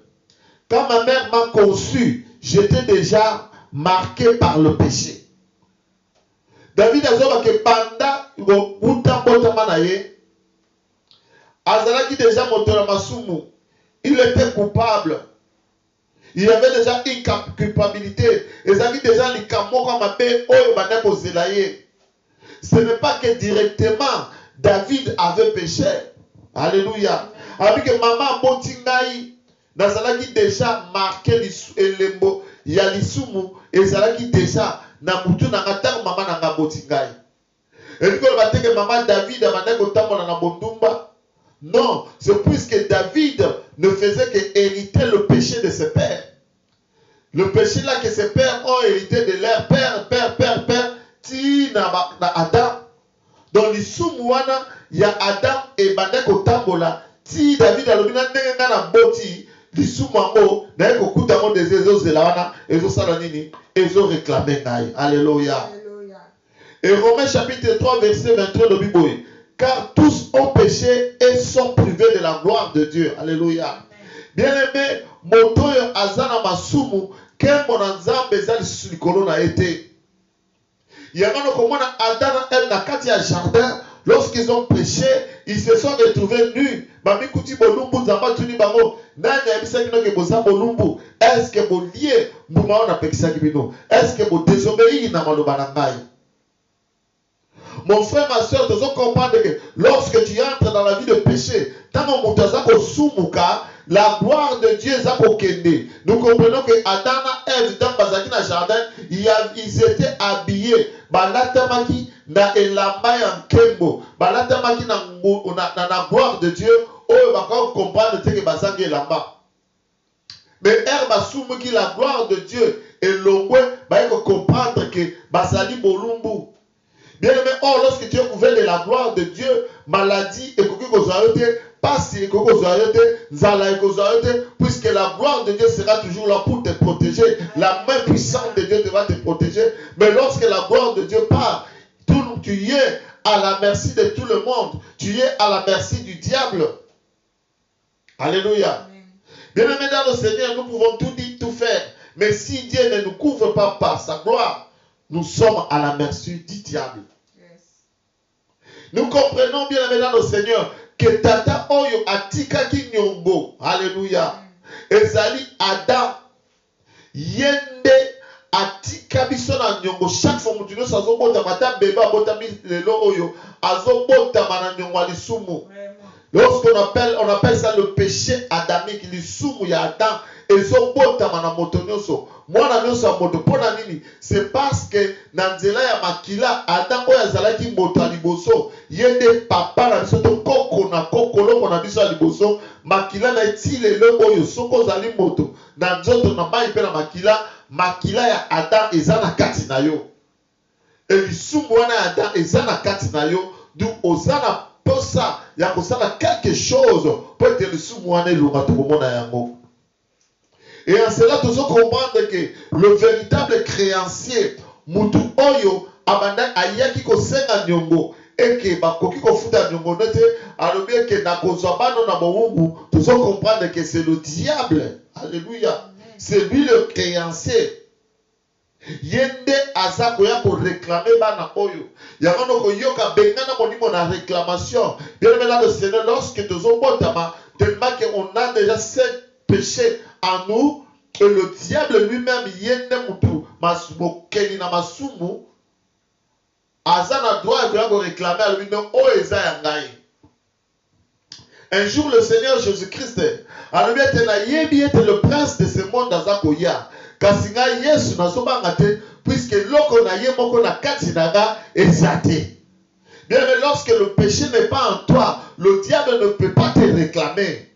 Quand ma mère m'a conçu, j'étais déjà marqué par le péché. David azobake panda uta botama na ye. Azalaki déjà motola masumu. Il était coupable. Il y avait déjà une culpabilité. Ezaki déjà likamo comme abe oyo bana kozela ye. Ce n'est pas que directement David avait péché. Alléluia. Avec que maman botingai nazalaki déjà marqué elembo ya lisumu ezalaki déjà na mutu na ngata maman na botingai. Et puis on va dire que maman David amana kotambola na bondumba. Non, c'est puisque David ne faisait que hériter le péché de ses pères. Le péché là que ses pères ont hérité de leur père, ti na Adam. Dans l'isumu wana ya Adam et bandeko tambola ti David alobina ndenge na boti l'isumu ango na ekokuta ngo des ezo zela wana ezo sala nini ezo réclamer ngai. Alléluia. Et Romains chapitre 3 verset 23 le Bible. Car tous ont péché et sont privés de la gloire de Dieu. Alléluia. Bien-aimé, motoyo azana masumu kembo na nzambe ezali likolo na ete. Yangano komona Adam et na kati ya jardin, lorsqu'ils ont péché, ils se sont retrouvés nus. Bami kuti bolumbu nzamba tuni bango. Nani abisaki no ke boza bolumbu? Est-ce que bo lié mbuma ona pekisaki bino? Est-ce que bo désobéir na maloba na ngai? Mon frère, ma soeur, tu dois comprendre que lorsque tu entres dans la vie de péché, tant la gloire de Dieu est à Kokende. Nous comprenons que Adam et Ève dans le jardin, ils étaient habillés. Balatamaki na elamba en kembo. Balatamaki na gloire de Dieu. Oh, va comprendre que bazangi elamba. Mais herbe soumu qui la gloire de Dieu et l'ongwe, va comprendre que bazali bolumbu. Bien aimé, or lorsque tu es couvert de la gloire de Dieu, maladie et passe et puisque la gloire de Dieu sera toujours là pour te protéger. La main puissante de Dieu va te protéger. Mais lorsque la gloire de Dieu part, tu es à la merci de tout le monde. Tu es à la merci du diable. Alléluia. Bien aimé dans le Seigneur, nous pouvons tout dire, tout faire. Mais si Dieu ne nous couvre pas par sa gloire, nous sommes à la merci du diable. Yes. Nous comprenons bien dans le Seigneur que Tata Oyo atika ki nyongo. Alléluia. Ezali Adam. Yende atika biso na nyongo. Chaque fois que nous sommes bota mata beba bota lelo oyo azobota mana nyongo alisumu. Lorsqu'on appelle ça le péché adamique, lisumu ya Adam ezobota mana motonyoso. C'est parce que dans nzela ya makila Adam oyo azalaki moto ya liboso yende papa na biso to koko na kokolo na biso ya liboso makila na etile le oyo soko zali moto na nzoto na mai pe na makila ya Adam eza na kati na yo et lisumu wana ya Adam eza na kati na yo du ozana posa ya kosala quelque chose pour être lisumu wana elonga to komona yango. Et en cela, nous devons comprendre que le véritable créancier, Mutu Oyo, Abanda Ayaki Kosenga Nyongo, et que Bakoki Kofuta Nyongo, alors bien que Nakozabano Naboubu, nous devons comprendre que c'est le diable. Alléluia. C'est lui le créancier. Yende Azakoya pour réclamer Bana Oyo. Yamano Koyoka Bengana Monimo na réclamation. Bien maintenant, le Seigneur, lorsque nous avons tellement qu'on a déjà 7 péchés en nous, et le diable lui-même yende mutu masumokeli na masumu azana droit de réclamer à lui non o eza ya ngai. Un jour, le Seigneur Jésus-Christ a le prince de ce monde d'Azakoya. Kasinga Yesu Nazobangate, puisque l'oko na yemoko na katinaga ezate. Bien, mais lorsque le péché n'est pas en toi, le diable ne peut pas te réclamer.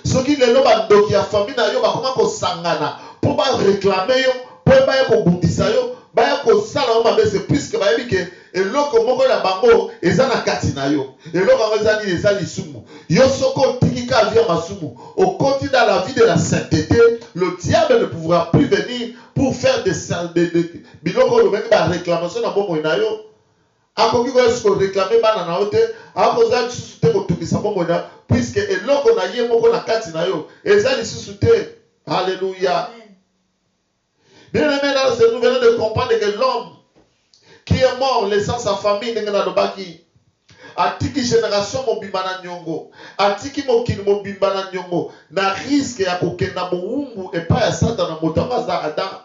Ce qui est là, donc il y a famille na yo, comment ko sangana pour pas réclamer yo, pour pas ko bundisa yo, ba ko sala ma bese puisque ba yebi ke eloko moko na bango ezana katina yo. Eloko ezali ezali sumu. Yo soko tikika via masumu. Au continue dans la vie de la sainteté, le diable ne pourra plus venir pour faire des biloko le même ba réclamation na bongo na yo. Akoki ko esko réclamer bana na ote, akoza susu te ko tukisa bongo na puisque eloko na ye moko na kati na yo, ezali susu te. Alléluia. Bien aimé, là, nous venons de comprendre que l'homme qui est mort, laissant sa famille, atiki génération mobimba nyongo, atiki mokili mobimba nyongo, na risque ya kokenda moumbu et pas ya satan na motama za Adam.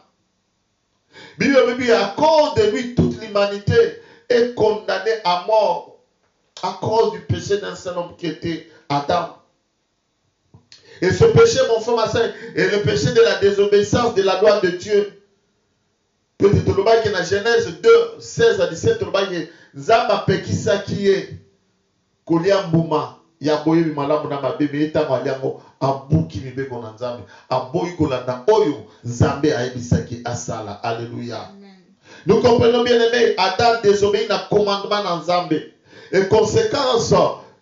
Bible à cause de lui toute l'humanité est condamnée à mort à cause du péché d'un seul homme qui était Adam. Et ce péché, mon frère, ma soeur, est le péché de la désobéissance de la loi de Dieu. Peut-être que dans Genèse 2, 16 à 17, Zamba pekisa qui est kolia mbuma ya boye malamu na mabebe etango aliango abuki mibeko na nzambe aboyi kolanda oyo nzambe ayebisaki asala. Alléluia. Nous comprenons bien aimé, Adam désobéit na commandement na nzambe et conséquence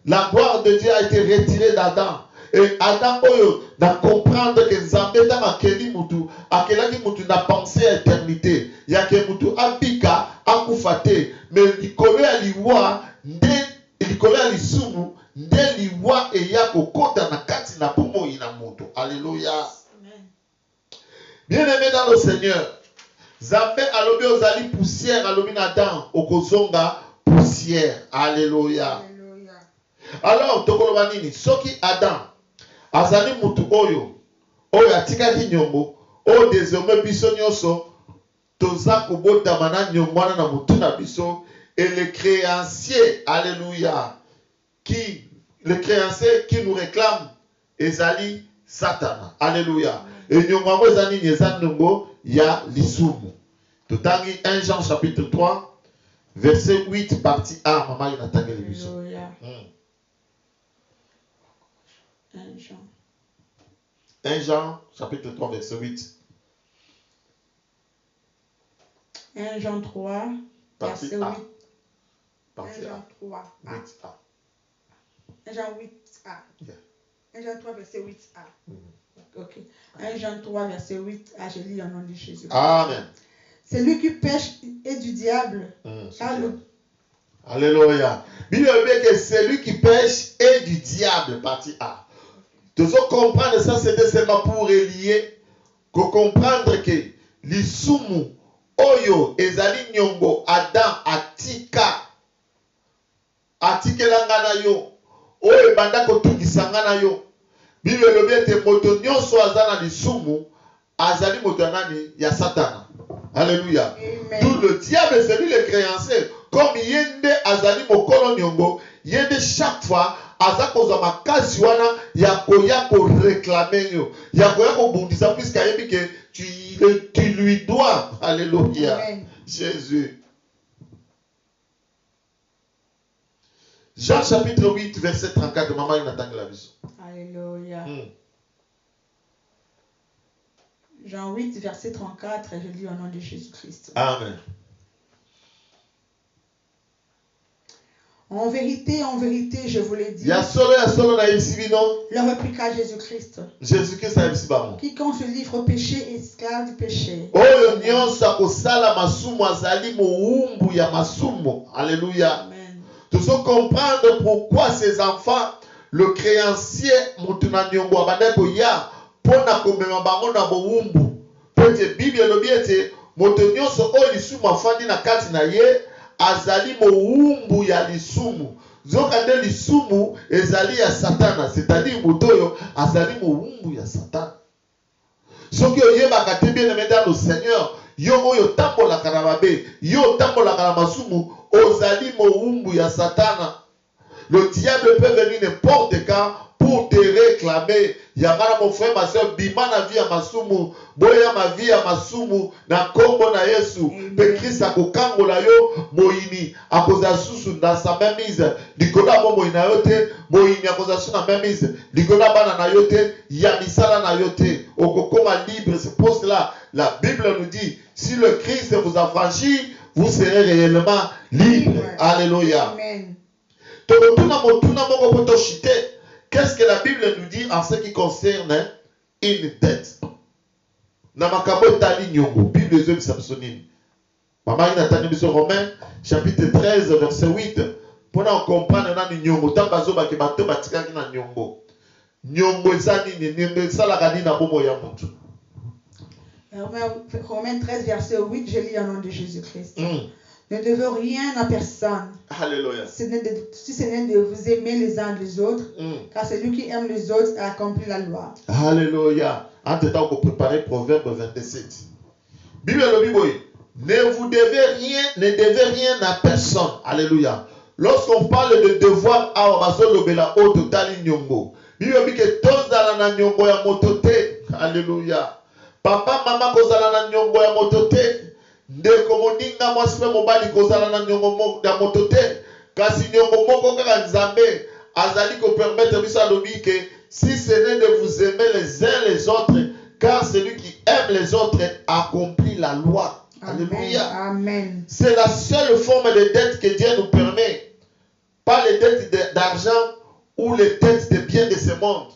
la gloire de Dieu a été retirée d'Adam. Et Adam oyo na comprendre que nzambe dans akeli mutu akelaki mutu na pensée éternité ya ke mutu abika akufate mais likolo ya liwa nde likolo ya lisumu nde liwa eya kokota na kati na bomoi na mutu. Alléluia. Bien aimé dans le Seigneur, nzambe alobi ozali poussière, alobi na Adam okozonga poussière. Alléluia. Alors tokoloba nini soki Adam azali mutu oyo atikaki nyongo oyo désormais biso nyonso toza kobotama na nyongo wana na mutu na biso et le créancier, alléluia, le créancier qui nous réclame ezali Satan. Alléluia. Et nyongo yango ezali ezali nyongo ya lisumu. Totangi 1 Jean chapitre 3 verset 8 partie A. Maman inatangeli biso. 1 Jean chapitre 3 verset 8. 1 Jean 3 verset 8. 1 Jean 3 A. 1 Jean 8a. 1 Jean 3 verset 8a. Ok. 1 Jean 3 verset 8a. Je lis au nom de Jésus. Amen. Celui qui pêche est du diable. Alléluia. Bible dit que celui qui pêche est du diable, partie A. Tu dois comprendre ça, c'était seulement pour relier, pour comprendre que l'isumu, oyo, ezali nyongo, Adam, atika langana yo, oyo, banda kotungisangana yo. Bible lobi te moto nyonso azana l'isumu, azali moto nani ya Satan. Alléluia. D'où le diable, c'est lui le créancier. Comme yende azali mokolo nyongo, yende chaque fois azakoza makasi wana ya koya ko réclamer yo, ya koya ko bundisa puisque ayebi que tu lui dois. Alléluia. Amen. Jésus. Jean chapitre 8 verset 34, maman inatanga la vision. Alléluia. Jean 8 verset 34, je lis au nom de Jésus-Christ. Amen. En vérité, je vous l'ai dit. Leur répliqua Jésus-Christ. Jésus-Christ a dit bamo. Quiconque se livre au péché est esclave du péché. Oyo nyonsa kosala masumu azali moumbu ya masumu. Alléluia. Amen. Tu dois comprendre pourquoi ces enfants, le créancier mutuna nyongo abandako ya pona komema bango na moumbu. Peut-être Bible lobi ete moto nyonso oyo lisumu afandi na kati na ye azali moumbu ya lisumu. Zokande lisumu ezali ya Satana, c'est-à-dire motoyo azali moumbu ya Satana. Soki oyebaka te bien aimé dans le Seigneur, yo oyo tambola kana mabe, yo tambola kana masumu, ozali moumbu ya Satana. Le diable peut venir n'importe quand pour pour te réclamer. Yamana mon frère, ma soeur, bimana vie à masumu, boya ma vie à masumu, na kombo na Yesu. Pe Christ akokango la yo, moini, akoza susu na sa memise, likona mo moina yote, moini akoza susu na memise, likona bana na yote, yamisala na yote, okokoma libre. C'est pour cela, la Bible nous dit, si le Christ vous a franchi, vous serez réellement libre. Alléluia. Amen. Qu'est-ce que la Bible nous dit en ce qui concerne une dette? Bible de Samsonine. Maman Nathalie Romain, chapitre 13, verset 8. Pour nous comprendre, nyongo tambazo ba ke bato batikaki na nyongo. Nyongo ezani ni salaka ni na bomo ya mutu. Romains 13, verset 8, je lis au nom de Jésus-Christ. Ne devez rien à personne. Alléluia. Si ce n'est de vous aimer les uns les autres, car celui qui aime les autres a accompli la loi. Alléluia. En tout temps, on peut préparer Proverbe 27. Bible le Bible. Ne devez rien à personne. Alléluia. Lorsqu'on parle de devoir à Obaso Lobela Oto Tali Nyongo, Bible dit que tous dans la Nyongo ya motote. Alléluia. Papa, maman, kozala na nyongo ya motote. Ndeko moninga mwasipe mobali kozala na nyongo ya motote. Kasi nyongo moko kaka nzambe azali ko permettre biso alobi que si ce n'est de vous aimer les uns les autres, car celui qui aime les autres accomplit la loi. Amen. Alléluia. Amen. C'est la seule forme de dette que Dieu nous permet. Pas les dettes d'argent ou les dettes de biens de ce monde.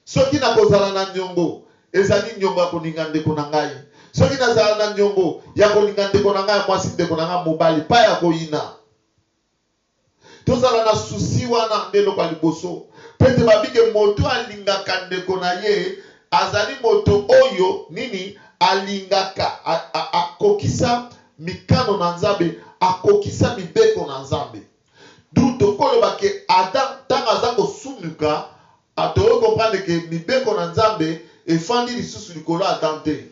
Ce qui n'a kozala na nyongo ezali nyongo ya koninga ndeko na ngai. Soki nazala na nyongo ya koninga ndeko na ngai mwasi ndeko na ngai mobali pa ya koyina. Tozala na susi wana ndelo kwa liboso. Pete babike moto alingaka ndeko na ye azali moto oyo nini alingaka akokisa mikano na nzambe, akokisa mibeko na nzambe. D'où tokoloba ke Adam tanga aza kosumuka atoro comprendre que mibeko na nzambe efandi lisusu likolo Adam te.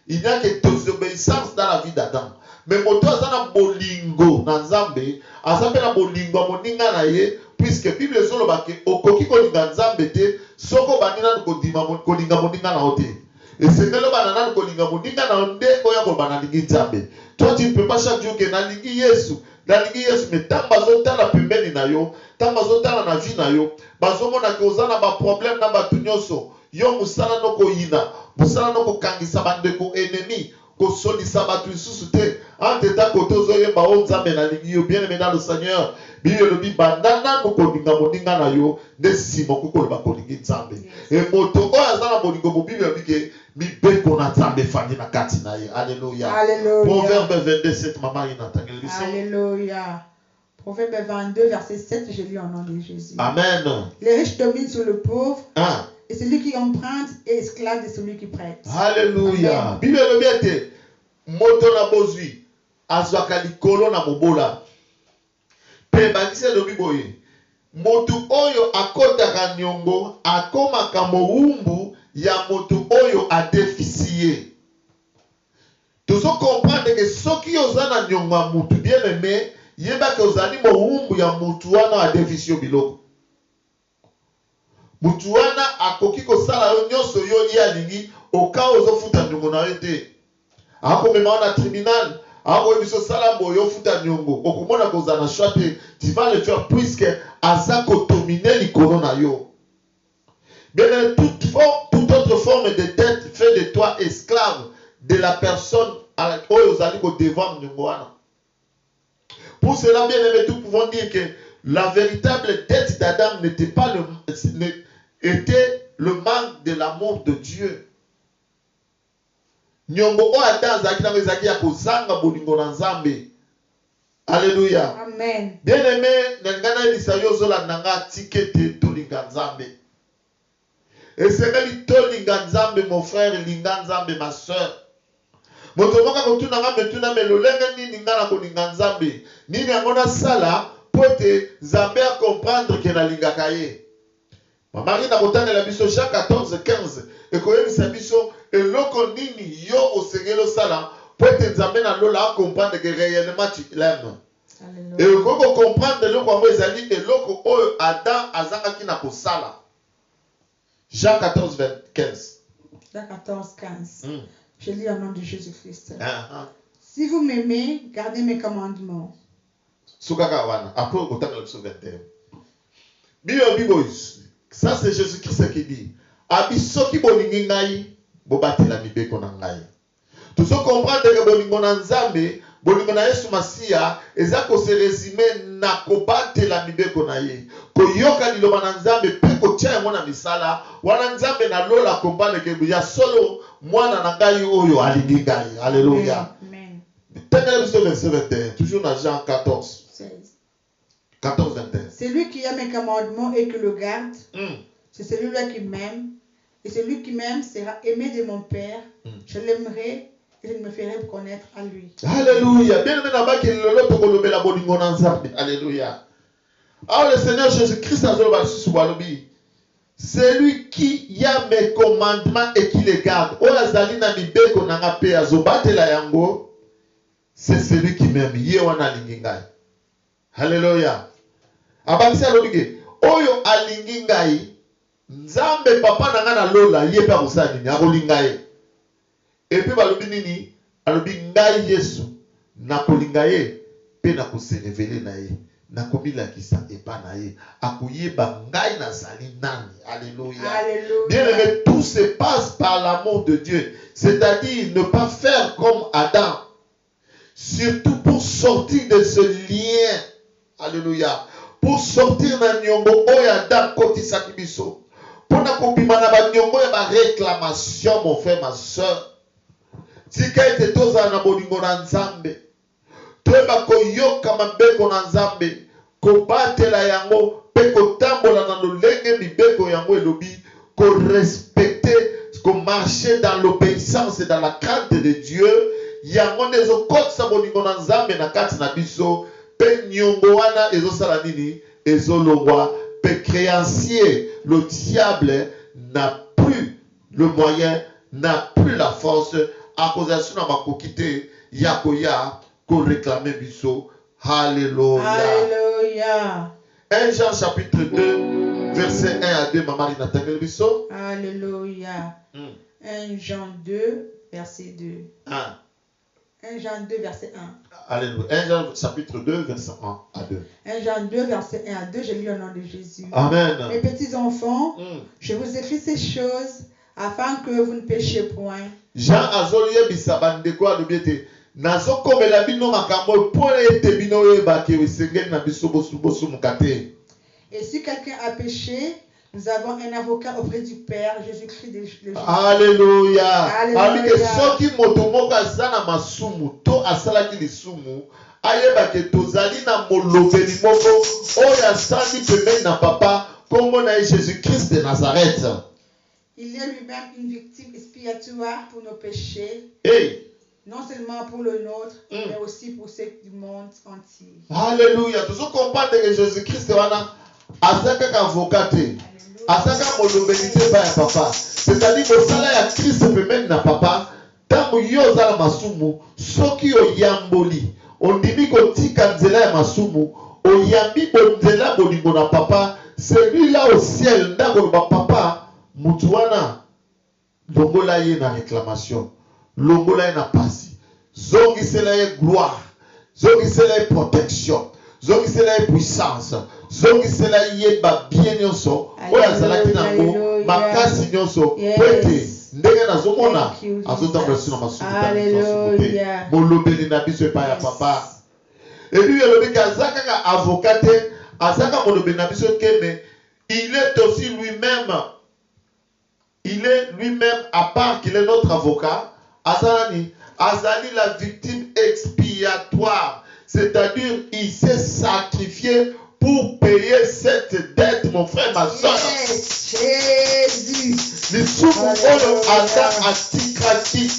Il n'y a que désobéissance dans la vie d'Adam. Mais moto azana bolingo na nzambe, azape na bolingo moninga na ye, puisque Bible zoloba ke okoki kolinga nzambe te, soko banina kodima kolinga moninga na ote. Et c'est que le banana kolinga moninga na onde oya ko banalingi nzambe. Toi tu ne peux pas chaque jour que nalingi Yesu. Nalingi Yesu mais tant bazotala pembeni na yo, tant bazotala na vie na yo, bazomona ke ozana ba problème na batu nyonso. Yo musala no koyina, musala no kokangisa bandeko ennemi, ko solisa batu lisusu te. Anteta kotozo yemba o nzambe na lingi yo bien aimé dans le Seigneur. Bible le dit bandana no kolinga moninga na yo, desimo ko ba kolingi nzambe. Et moto o azana bolingo mo Bible bi ke mi beko na nzambe fani na kati na ye. Alléluia. Alléluia. Proverbe 22 7 maman ina tangeli biso. Alléluia. Proverbe 22 verset 7, je lis au nom de Jésus. Amen. Les riches dominent sur le pauvre. Ah. Et celui qui emprunte est esclave de celui qui prête. Alléluia. Bible le biete. Moto na bozui. Azwaka likolo na mobola. Pe bandise lobi boye. Moto oyo akotaka nyongo akomaka mowumbu ya moto oyo adefisiye. Tozo comprendre que soki ozana nyongo ya mutu bien aimé, yeba ke ozali mowumbu ya mutu wana adefisiyo biloko. Mutu wana akoki kosala yo nyonso yo ye alingi oka ozofuta nyongo na yo te. Akomema na tribunal, akoyebiso sala boyo futa nyongo, okomona kozana choix te, tu vas le faire puisque aza kotomine likolo na yo. Bien, toute autre forme de dette fait de toi esclave de la personne à laquelle vous allez devant nyongo wana. Pour cela, bien aimé, nous pouvons dire que la véritable dette d'Adam n'était pas était le manque de l'amour de Dieu. Nyongo o Adam zaki na zaki ya kozanga bolingo na nzambe. Alléluia. Amen. Bien aimé, nangana elisayo zola nanga tikete tolinga nzambe. Et c'est que tolinga nzambe mon frère, linga nzambe ma soeur. Moto moka kotuna nga metuna melolenge nini ngana kolinga nzambe. Nini angona sala pote nzambe a comprendre que na linga kaye. Maman na kotana la biso Jean 14:15 et koyebisa biso eloko nini yo osengelo sala pote nzambe na lola a comprendre que réellement tu l'aimes. Et koko comprendre eloko ngo ezali eloko oyo Adam azangaki na kosala. Jean 14, 15. Jean 14, 15. Je lis au nom de Jésus-Christ. Uh-huh. Si vous m'aimez, gardez mes commandements. Sukaka wana, après au temps de le 21. Ça c'est Jésus-Christ qui dit. Abisoki bolingi ngai, bobati la mibeko na ngai. Tout ce comprendre que bolingo na nzambe, bolingo na Yesu Masia, eza ko se résumer na kobate la mibeko na ye. Ko yoka liloba na nzambe pe ko tia yango na misala, wana nzambe na lola comprendre que ya solo mwana na ngai oyo alingi ngai. Alléluia. Amen. Tenez le verset 21, toujours dans Jean 14. 16. 14, 21. C'est lui qui a mes commandements et qui le garde. C'est celui-là qui m'aime. Et celui qui m'aime sera aimé de mon Père. Je l'aimerai et je me ferai connaître à lui. Alléluia. Alléluia. Alors le Seigneur Jésus-Christ a dit, c'est lui qui a mes commandements et qui les garde. C'est celui qui m'aime. Alléluia. Abansi alobike oyo alingi ngai nzambe papa na nga na lola ye pa kosala nini akolinga ye epe balobi nini alobi ngai Yesu nakolinga ye pe na koserevele na ye nakomilakisa epa na ye akoyeba ngai nazali nani. Alléluia. Bien aimé, tout se passe par l'amour de Dieu, c'est-à-dire ne pas faire comme Adam, surtout pour sortir de ce lien. Alléluia. Pour sortir na nyongo oya Adam kotisaki biso. Pour na kobima na ba nyongo ya ba réclamation, mon frère, ma soeur. Tika ete toza na bolingo na nzambe. Toyeba koyoka mabeko na nzambe. Kobatela yango pe kotambola na lolenge mibeko yango elobi. Ko respecter, ko marcher dans l'obéissance et dans la crainte de Dieu. Yango nezo kotsa bolingo na nzambe na kati na biso. Pe nyongo wana ezosala nini ezolongwa pe créancier le diable n'a plus le moyen, n'a plus la force à cause de na makokite yakoya ko réclamer biso. Alléluia. Alléluia. 1 Jean chapitre 2 verset 1 à 2 maman Nathalie biso. Alléluia. 1 Jean 2 verset 2. 1 Jean 2, verset 1. Alléluia. 1 Jean chapitre 2, verset 1 à 2. 1 Jean 2, verset 1 à 2, je lis au nom de Jésus. Amen. Mes petits enfants, je vous écris ces choses afin que vous ne péchiez point. Jean azoliye bisabande kwa lobiete. Nazo komela bino makambo po ete bino yeba ke sengeli na biso bosu mukate. Et si quelqu'un a péché, nous avons un avocat auprès du Père, Jésus-Christ de Jésus. Alléluia. Alléluia. Soki moto moko azana masumu to asalaki lisumu ayeba ke tozali na molobeli moko oyo asali pembeni na papa kombo na Jésus-Christ de Nazareth. Il est lui-même une victime expiatoire pour nos péchés. Hey. Non seulement pour le nôtre, mais aussi pour ceux du monde entier. Alléluia. Tout ce qu'on parle de Jésus-Christ azaka avocat. Azaka molobeli te ba ya papa. C'est-à-dire que sala ya Christ pembeni na papa tango yo zala masumu soki oyamboli ondimi kotika nzela ya masumu oyambi bonzela bolingo na papa celui-là au ciel ndako ba papa mutu wana longola ye na réclamation longola ye na pasi zongisela ye gloire zongisela ye protection zongisela ye puissance zongisela ye ba bien nyonso oyo azalaki nango makasi nyonso po ete ndenge nazomona azotambola sino masumu molobeli na biso epai ya papa eluyi elobiki aza kaka avocat te aza kaka molobeli na biso keme il est aussi lui-même à part qu'il est notre avocat azalani la victime expiatoire, c'est-à-dire il s'est sacrifié pour payer cette dette, mon frère, ma soeur. Jésus. Lisumu oyo ata atikaki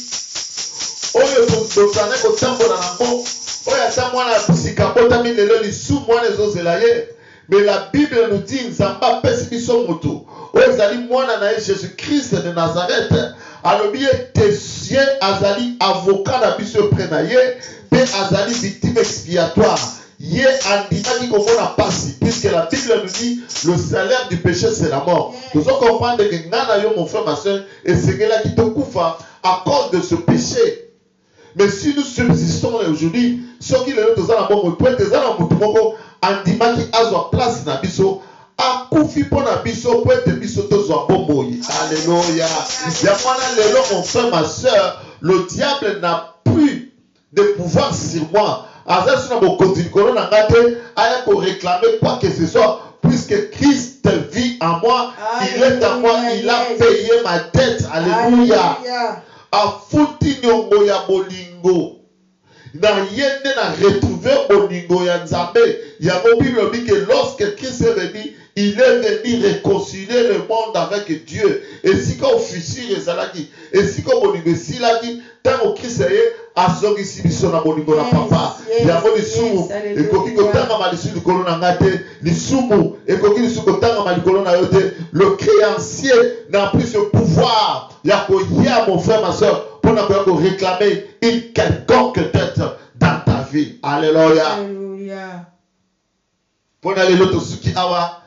oyo tozana kotambola nango oyo ata mwana bisika botami lelo lisumu wana ezozela ye. Mais la Bible nous dit nzambe apesi biso moto oyo ezali mwana na ye Jésus-Christ de Nazareth alobi ete ye azali avocat na biso epre na ye mpe azali victime expiatoire Yé andimaki komona pasi, puisque la Bible nous dit le salaire du péché c'est la mort. Nous devons comprendre que ngana yo mon frère ma soeur et c'est que là qui te koufa à cause de ce péché. Mais si nous subsistons aujourd'hui, ceux qui le dans la bombe, peut être dans la mutumoko andimaki azwa place na biso. A koufi pour na biso pour être biso tozwa bombo. Alléluia. Yamana lelo mon frère ma soeur, le diable n'a plus de pouvoir sur moi. Azal sur mon côté corona ngate aya ko réclamer quoi que ce soit puisque Christ vit en moi, il est en moi, il a payé ma dette. Alléluia. A fouti nyongo ya bolingo. Na yende na retrouver bolingo ya nzambe. Ya Bible dit que lorsque Christ est venu, il est venu réconcilier le monde avec Dieu. Et si qu'on officier les alaki, et si qu'on bolingo si la dit, tant au Christ est asogi si biso na bolingo na papa. Ya mo lisumu, et koki kotanga malisu du kolona ngate, lisumu, et koki lisumu kotanga malikolo na yote. Le créancier n'a plus ce pouvoir. Ya ko ya mon frère ma soeur pour ne pas réclamer une quelconque dette dans ta vie. Alléluia. Alléluia. Pour aller l'autre suki awa.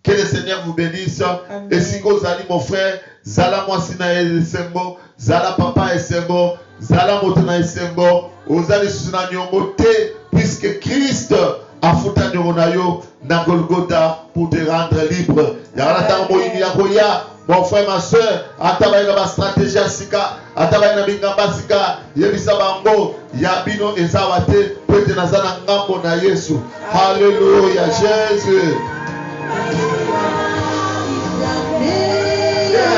Que le Seigneur vous bénisse. Amen. Et si vous allez mon frère, zala moi sina esengo, zala papa esengo, zala motona esengo, ozali suna nyongote, puisque Christ a foutu nyongonayo na Golgotha pour te rendre libre. Yara ta mo ini yakoya. Mon frère, ma soeur, atabaye na stratégie asika, atabaye na bingamba sika, yebisa bango, yabino ezawate, pete nazana ngambo na Yesu. Alléluia, Jésus.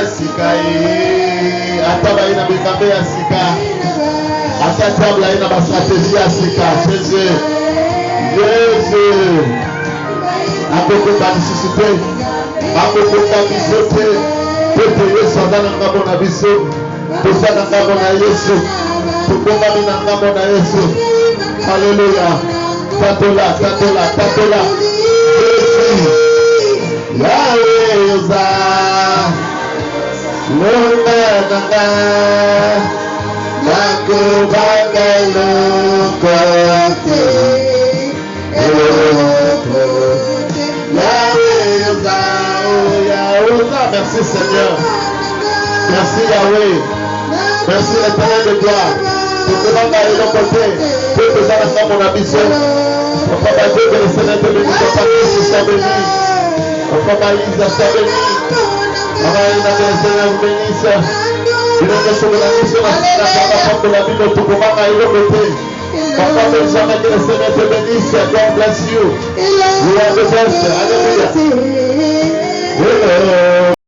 Asika ye, atabaye na bingamba asika, atabaye na stratégie asika, Jésus. Jésus. Akoko participer, akoko participer. Yesu andana ngambo na biso, tosana ngambo na Yesu, tukongami na ngambo na Yesu. Alléluia. Tatola, tatola, tatola. Yesu. Yahweh yoza. Luna nanga. Nakubanga lukote. Yahweh yoza. Merci Seigneur. Merci Yahweh. Merci l'Éternel de gloire. Nous devons aller de l'autre côté. Que nous allons mon ambition. Papa Dieu, que le Seigneur te bénisse. Papa Christ soit béni. Papa Isa soit béni. Papa Isa, que le Seigneur vous bénisse. Nous devons sur la mission de la Bible. Tout comment aller de l'autre côté. Papa Benjamin, que le Seigneur te bénisse. God bless you. You are the best. Alléluia.